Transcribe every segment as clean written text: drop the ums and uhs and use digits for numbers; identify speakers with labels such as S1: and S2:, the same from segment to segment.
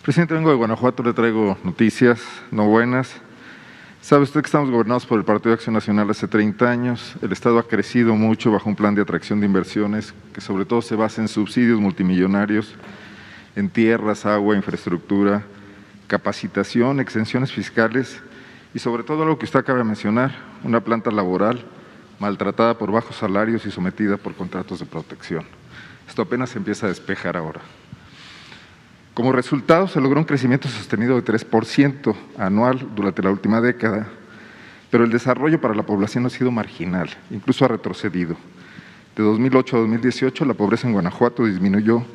S1: Presidente, vengo de Guanajuato, le traigo noticias no buenas. Sabe usted que estamos gobernados por el Partido de Acción Nacional hace 30 años. El Estado ha crecido mucho bajo un plan de atracción de inversiones que sobre todo se basa en subsidios multimillonarios, en tierras, agua, infraestructura, capacitación, exenciones fiscales y sobre todo algo que usted acaba de mencionar, una planta laboral maltratada por bajos salarios y sometida por contratos de protección. Esto apenas se empieza a despejar ahora. Como resultado, se logró un crecimiento sostenido de 3% anual durante la última década, pero el desarrollo para la población ha sido marginal, incluso ha retrocedido. De 2008 a 2018, la pobreza en Guanajuato disminuyó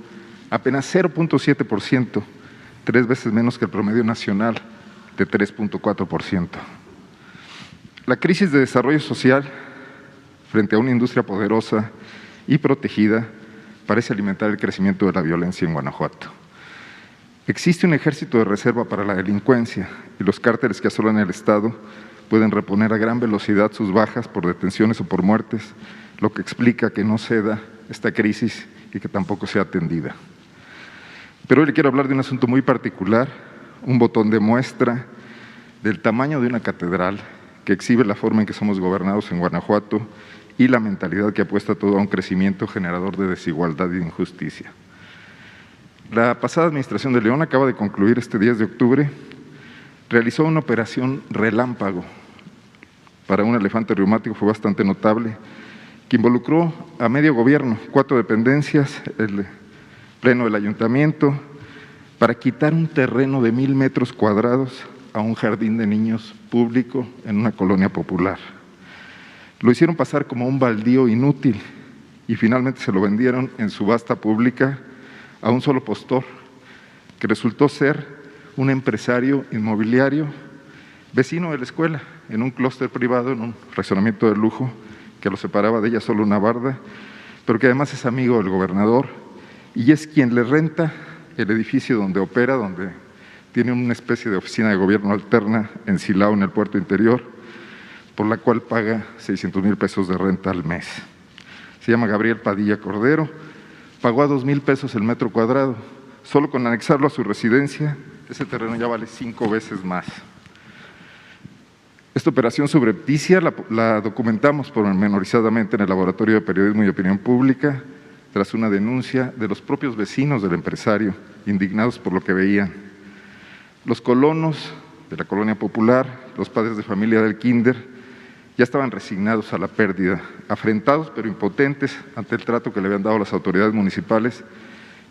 S1: apenas 0.7%, 3 veces menos que el promedio nacional de 3.4%. La crisis de desarrollo social, frente a una industria poderosa y protegida, parece alimentar el crecimiento de la violencia en Guanajuato. Existe un ejército de reserva para la delincuencia y los cárteles que asolan el Estado pueden reponer a gran velocidad sus bajas por detenciones o por muertes, lo que explica que no ceda esta crisis y que tampoco sea atendida. Pero hoy le quiero hablar de un asunto muy particular, un botón de muestra del tamaño de una catedral que exhibe la forma en que somos gobernados en Guanajuato y la mentalidad que apuesta todo a un crecimiento generador de desigualdad y de injusticia. La pasada administración de León acaba de concluir este 10 de octubre, realizó una operación relámpago para un elefante reumático, fue bastante notable, que involucró a medio gobierno, 4 dependencias, el pleno del ayuntamiento, para quitar un terreno de 1,000 metros cuadrados a un jardín de niños público en una colonia popular. Lo hicieron pasar como un baldío inútil y finalmente se lo vendieron en subasta pública a un solo postor, que resultó ser un empresario inmobiliario vecino de la escuela, en un clúster privado, en un fraccionamiento de lujo, que lo separaba de ella solo una barda, pero que además es amigo del gobernador y es quien le renta el edificio donde opera, donde tiene una especie de oficina de gobierno alterna en Silao, en el puerto interior, por la cual paga 600,000 pesos de renta al mes. Se llama Gabriel Padilla Cordero, pagó a 2,000 pesos el metro cuadrado. Solo con anexarlo a su residencia, ese terreno ya vale 5 veces más. Esta operación subrepticia la documentamos pormenorizadamente en el Laboratorio de Periodismo y Opinión Pública, tras una denuncia de los propios vecinos del empresario, indignados por lo que veían. Los colonos de la colonia popular, los padres de familia del kinder, ya estaban resignados a la pérdida, afrentados pero impotentes ante el trato que le habían dado las autoridades municipales,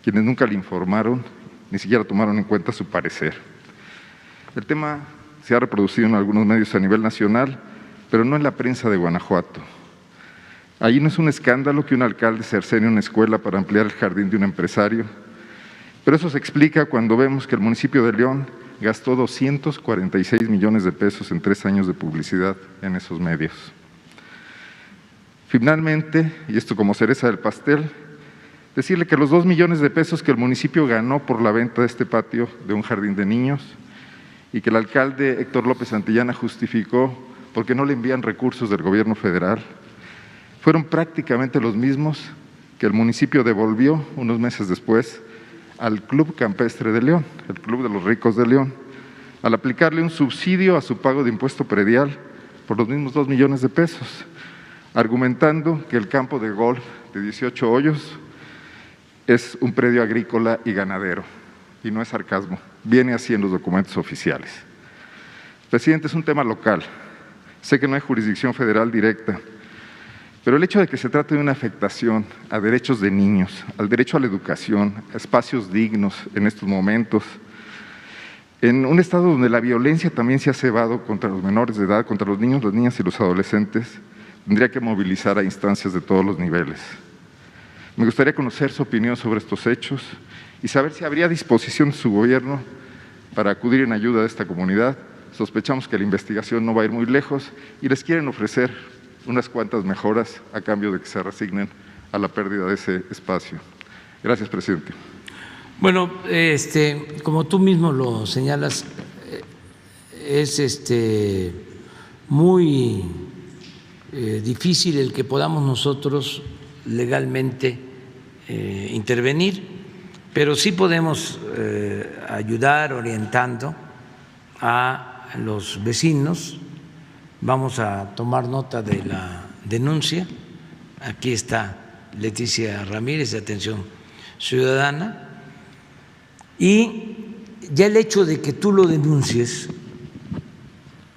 S1: quienes nunca le informaron, ni siquiera tomaron en cuenta su parecer. El tema se ha reproducido en algunos medios a nivel nacional, pero no en la prensa de Guanajuato. Ahí no es un escándalo que un alcalde cercene una escuela para ampliar el jardín de un empresario, pero eso se explica cuando vemos que el municipio de León gastó 246 millones de pesos en 3 años de publicidad en esos medios. Finalmente, y esto como cereza del pastel, decirle que los 2 millones de pesos que el municipio ganó por la venta de este patio de un jardín de niños y que el alcalde Héctor López Santillana justificó porque no le envían recursos del gobierno federal, fueron prácticamente los mismos que el municipio devolvió unos meses después al Club Campestre de León, el Club de los Ricos de León, al aplicarle un subsidio a su pago de impuesto predial por los mismos 2 millones de pesos, argumentando que el campo de golf de 18 hoyos es un predio agrícola y ganadero, y no es sarcasmo, viene así en los documentos oficiales. Presidente, es un tema local, sé que no hay jurisdicción federal directa, pero el hecho de que se trate de una afectación a derechos de niños, al derecho a la educación, a espacios dignos en estos momentos, en un estado donde la violencia también se ha cebado contra los menores de edad, contra los niños, las niñas y los adolescentes, tendría que movilizar a instancias de todos los niveles. Me gustaría conocer su opinión sobre estos hechos y saber si habría disposición de su gobierno para acudir en ayuda de esta comunidad. Sospechamos que la investigación no va a ir muy lejos y les quieren ofrecer unas cuantas mejoras a cambio de que se resignen a la pérdida de ese espacio. Gracias, presidente.
S2: Bueno, como tú mismo lo señalas, es muy difícil el que podamos nosotros legalmente intervenir, pero sí podemos ayudar orientando a los vecinos. Vamos a tomar nota de la denuncia. Aquí está Leticia Ramírez, de Atención Ciudadana. Y ya el hecho de que tú lo denuncies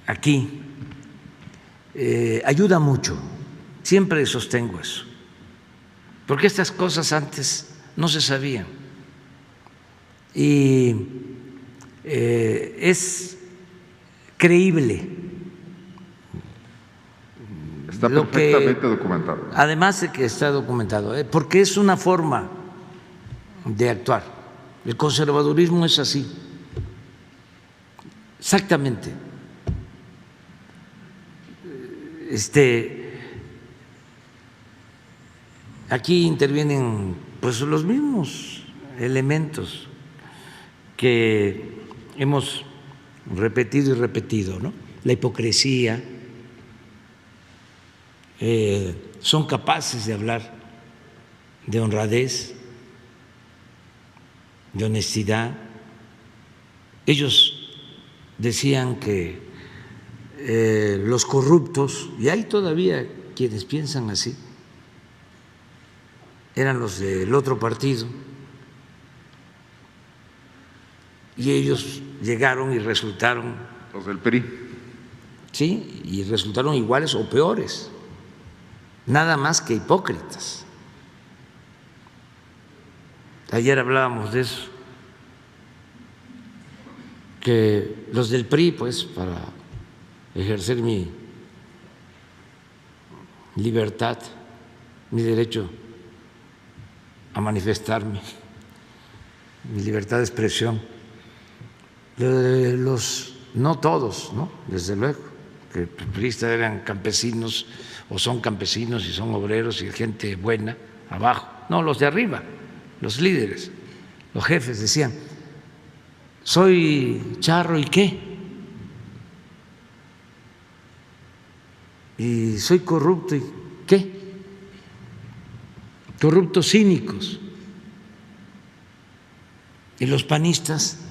S2: aquí ayuda mucho. Siempre sostengo eso, porque estas cosas antes no se sabían. Y es creíble.
S1: Está perfectamente documentado.
S2: Además de que está documentado, porque es una forma de actuar. El conservadurismo es así, exactamente. Aquí intervienen pues los mismos elementos que hemos repetido y repetido, ¿no? La hipocresía. Son capaces de hablar de honradez, de honestidad. Ellos decían que los corruptos, y hay todavía quienes piensan así, eran los del otro partido, y ellos llegaron y resultaron…
S1: Los del PRI.
S2: Sí, y resultaron iguales o peores, nada más que hipócritas. Ayer hablábamos de eso, que los del PRI, pues, para ejercer mi libertad, mi derecho a manifestarme, mi libertad de expresión, no todos, ¿no? Desde luego, que priistas eran campesinos o son campesinos y son obreros y gente buena abajo. No, los de arriba, los líderes, los jefes decían: soy charro y qué, y soy corrupto y qué, corruptos cínicos. Y los panistas,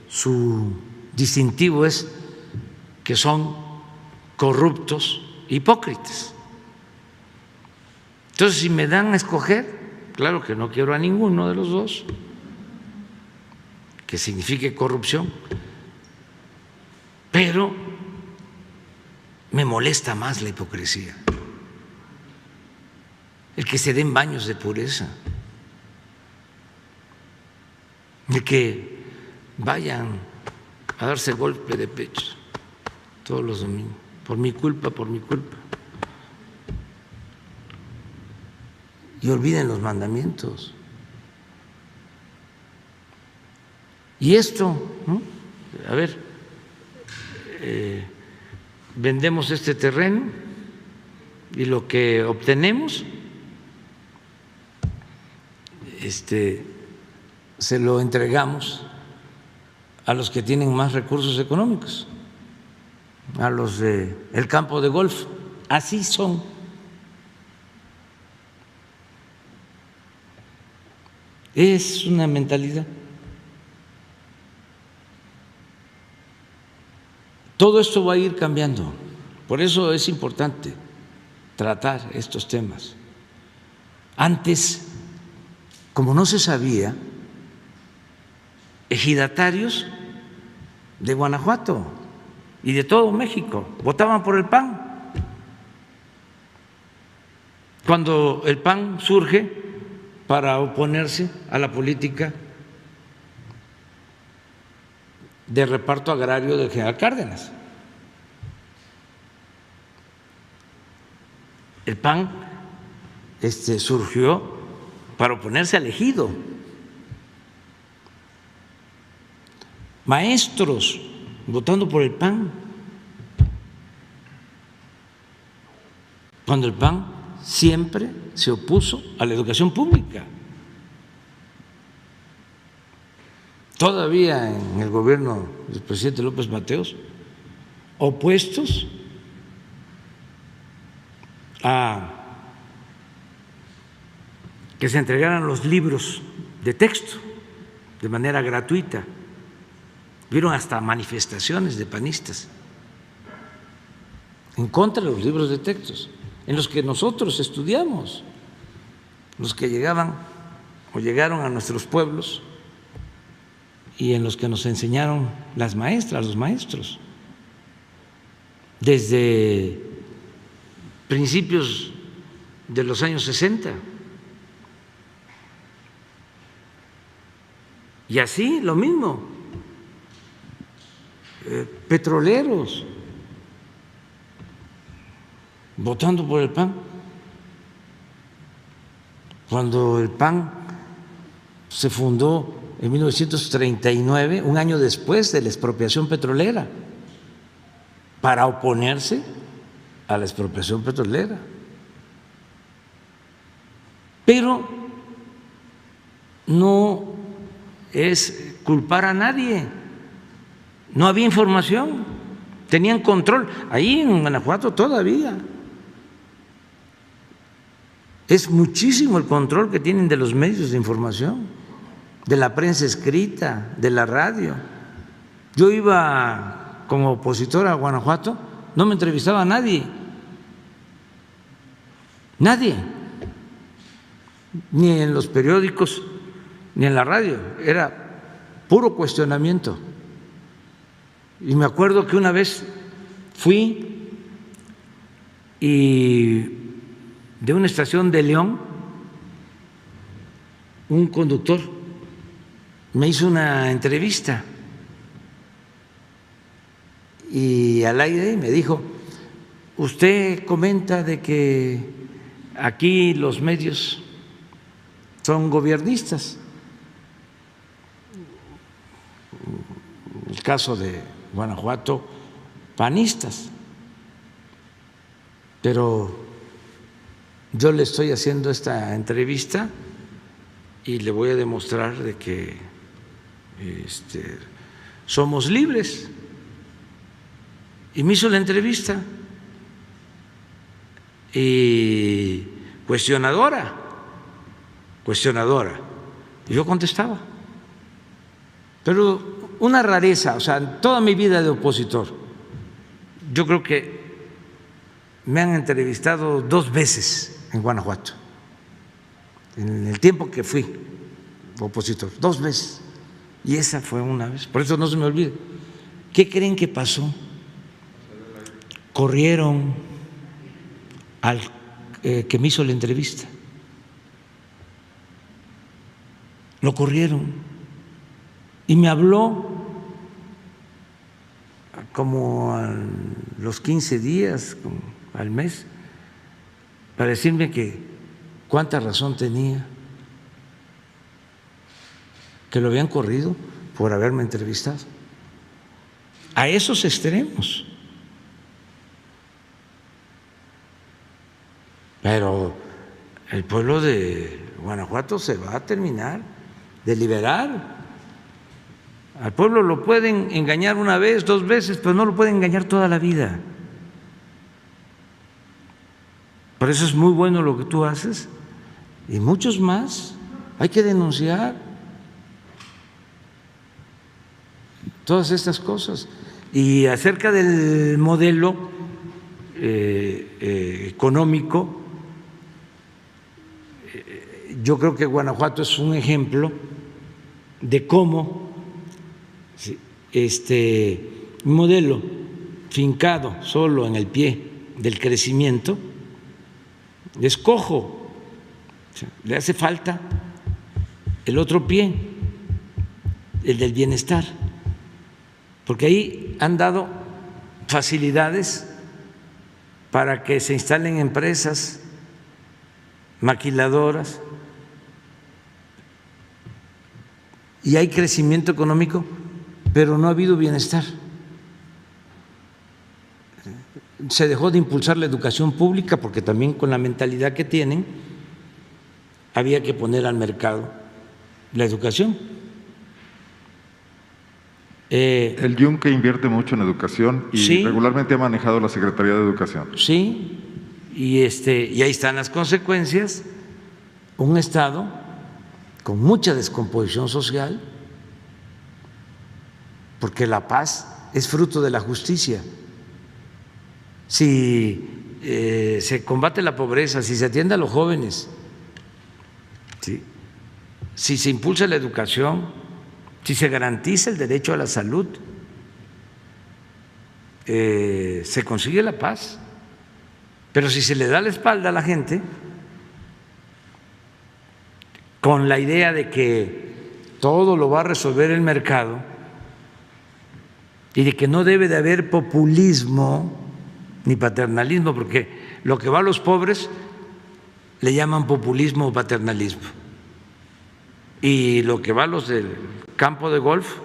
S2: su distintivo es que son corruptos, hipócritas. Entonces, si me dan a escoger, claro que no quiero a ninguno de los dos que signifique corrupción, pero me molesta más la hipocresía, el que se den baños de pureza, el que vayan a darse golpe de pecho todos los domingos, por mi culpa, y olviden los mandamientos. Y esto, ¿no? A ver, vendemos este terreno y lo que obtenemos se lo entregamos a los que tienen más recursos económicos, a los del campo de golf. Así son. Es una mentalidad. Todo esto va a ir cambiando. Por eso es importante tratar estos temas. Antes, como no se sabía, ejidatarios de Guanajuato y de todo México votaban por el PAN. Cuando el PAN surge para oponerse a la política de reparto agrario del general Cárdenas. El PAN surgió para oponerse al ejido. Maestros votando por el PAN, cuando el PAN siempre se opuso a la educación pública. Todavía en el gobierno del presidente López Mateos, opuestos a que se entregaran los libros de texto de manera gratuita. Vieron hasta manifestaciones de panistas en contra de los libros de textos, en los que nosotros estudiamos, los que llegaban o llegaron a nuestros pueblos y en los que nos enseñaron las maestras, los maestros, desde principios de los años 60. Y así lo mismo, petroleros votando por el PAN, cuando el PAN se fundó en 1939, un año después de la expropiación petrolera, para oponerse a la expropiación petrolera. Pero no es culpar a nadie, no había información, tenían control. Ahí en Guanajuato todavía es muchísimo el control que tienen de los medios de información, de la prensa escrita, de la radio. Yo iba como opositor a Guanajuato, no me entrevistaba a nadie, ni en los periódicos, ni en la radio, era puro cuestionamiento. Y me acuerdo que una vez fui y de una estación de León, un conductor me hizo una entrevista y al aire me dijo: usted comenta de que aquí los medios son gobiernistas, el caso de Guanajuato, panistas, pero yo le estoy haciendo esta entrevista y le voy a demostrar de que somos libres. Y me hizo la entrevista y cuestionadora. Y yo contestaba. Pero una rareza, o sea, en toda mi vida de opositor, yo creo que me han entrevistado 2 veces en Guanajuato, en el tiempo que fui opositor, 2 veces, y esa fue una vez, por eso no se me olvida. ¿Qué creen que pasó? Corrieron al que me hizo la entrevista, lo corrieron y me habló como a los 15 días, como al mes, para decirme que cuánta razón tenía, que lo habían corrido por haberme entrevistado. A esos extremos. Pero el pueblo de Guanajuato se va a terminar de liberar. Al pueblo lo pueden engañar una vez, 2 veces, pero no lo pueden engañar toda la vida. Por eso es muy bueno lo que tú haces y muchos más. Hay que denunciar todas estas cosas. Y acerca del modelo económico, yo creo que Guanajuato es un ejemplo de cómo un modelo fincado solo en el pie del crecimiento es cojo, o sea, le hace falta el otro pie, el del bienestar, porque ahí han dado facilidades para que se instalen empresas maquiladoras y hay crecimiento económico, pero no ha habido bienestar. Se dejó de impulsar la educación pública porque también con la mentalidad que tienen había que poner al mercado la educación.
S1: El Yunque invierte mucho en educación y
S2: sí,
S1: regularmente ha manejado la Secretaría de Educación.
S2: Sí, y ahí están las consecuencias un Estado con mucha descomposición social, porque la paz es fruto de la justicia. Si se combate la pobreza, si se atiende a los jóvenes, ¿sí?, si se impulsa la educación, si se garantiza el derecho a la salud, se consigue la paz. Pero si se le da la espalda a la gente con la idea de que todo lo va a resolver el mercado y de que no debe de haber populismo ni paternalismo, porque lo que va a los pobres le llaman populismo o paternalismo, y lo que va a los del campo de golf,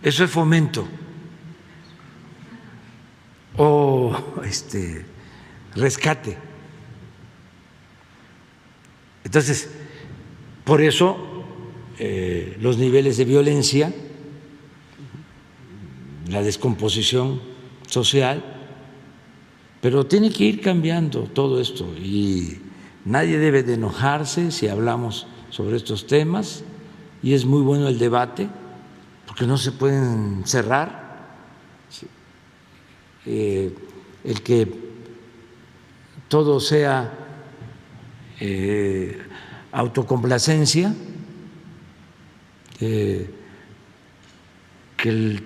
S2: eso es fomento o rescate. Entonces, por eso los niveles de violencia, la descomposición social, pero tiene que ir cambiando todo esto y nadie debe de enojarse si hablamos sobre estos temas, y es muy bueno el debate porque no se pueden cerrar. El que todo sea autocomplacencia, que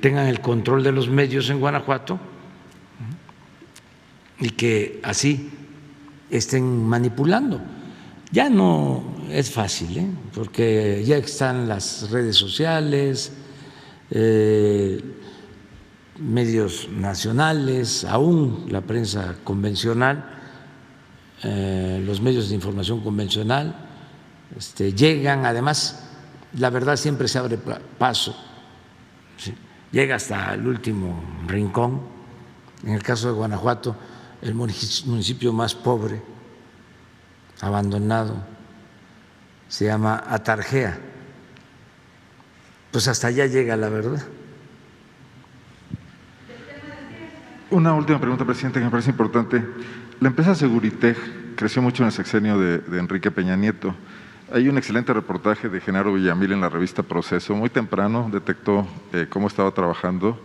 S2: tengan el control de los medios en Guanajuato y que así estén manipulando. Ya no es fácil, porque ya están las redes sociales, medios nacionales, aún la prensa convencional, los medios de información convencional llegan. Además, la verdad siempre se abre paso, ¿sí?, llega hasta el último rincón. En el caso de Guanajuato, el municipio más pobre, abandonado, se llama Atarjea. Pues hasta allá llega la verdad.
S1: Una última pregunta, presidente, que me parece importante. La empresa Seguritech creció mucho en el sexenio de Enrique Peña Nieto. Hay un excelente reportaje de Genaro Villamil en la revista Proceso. Muy temprano detectó cómo estaba trabajando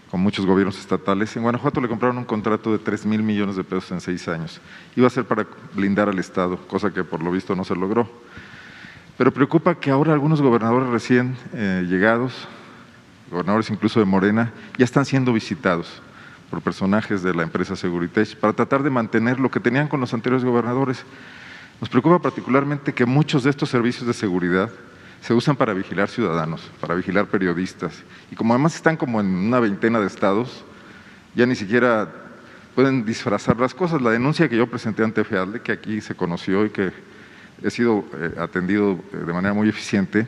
S1: con muchos gobiernos estatales. En Guanajuato le compraron un contrato de 3,000 millones de pesos en 6 años. Iba a ser para blindar al Estado, cosa que por lo visto no se logró. Pero preocupa que ahora algunos gobernadores recién llegados, gobernadores incluso de Morena, ya están siendo visitados por personajes de la empresa Seguritech para tratar de mantener lo que tenían con los anteriores gobernadores. Nos preocupa particularmente que muchos de estos servicios de seguridad se usan para vigilar ciudadanos, para vigilar periodistas, y como además están como en una veintena de estados, ya ni siquiera pueden disfrazar las cosas. La denuncia que yo presenté ante FEADLE, que aquí se conoció y que he sido atendido de manera muy eficiente,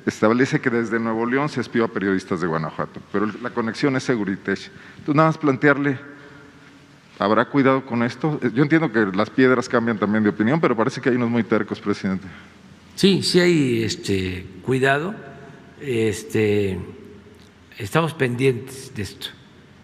S1: establece que desde Nuevo León se espió a periodistas de Guanajuato, pero la conexión es Seguritech. Entonces, nada más plantearle, ¿habrá cuidado con esto? Yo entiendo que las piedras cambian también de opinión, pero parece que hay unos muy tercos, presidente.
S2: Sí, sí hay cuidado. Estamos pendientes de esto.